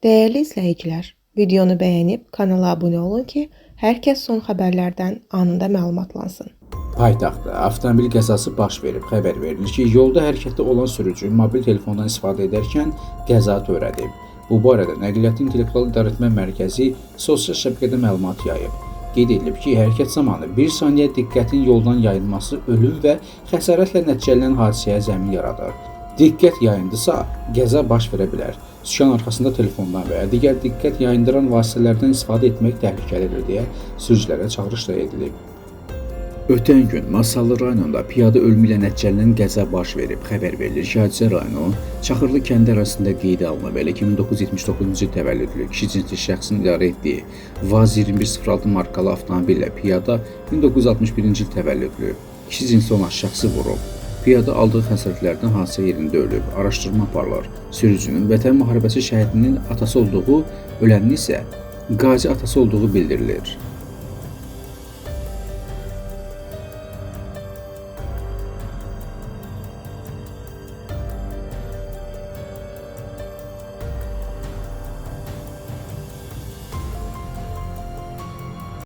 Değerli izləyicilər, videonu bəyənib kanala abunə olun ki, hər kəs son xəbərlərdən anında məlumatlansın. Paytaxtda avtomobil qəzası baş verib. Xəbər verilir ki, yolda hərəkətdə olan sürücü mobil telefondan istifadə edərkən qəza törədib. Bu barədə Nəqliyyatın İntellektual İdarəetmə Mərkəzi sosial şəbəkədə məlumat yayıb. Qeyd edilib ki, hərəkət zamanı 1 saniyə diqqətin yoldan yayılması ölüm və xəsarətlə nəticələnən hadisəyə zəmin yaradır. Diqqət yayındısa, qəza baş verə bilər. Sükan arxasında telefondan və ya digər diqqət yayındıran vasitələrdən istifadə etmək təhlükəlidir deyə sürücülərə çağırış da edilib. Ötən gün Masallı rayonunda piyada ölümü ilə nəticələnən qəza baş verib. Xəbər verilir ki, hadisə rayonu Çaxırlı kəndi arasında qeydə alınıb. Elə 1979-cu il təvəllüdlü kişi cinsli şəxsin idarə etdiyi VAZ 2106 markalı avtomobillə piyada 1961-ci il təvəllüdlü kişi cinsli olan şəxsi vurub. Piyada aldığı xəsarətlərdən hadisə yerində ölüb. Araşdırma aparılır. Sürücünün Vətən müharibəsi şəhidinin atası olduğu, ölənin isə qazi atası olduğu bildirilir.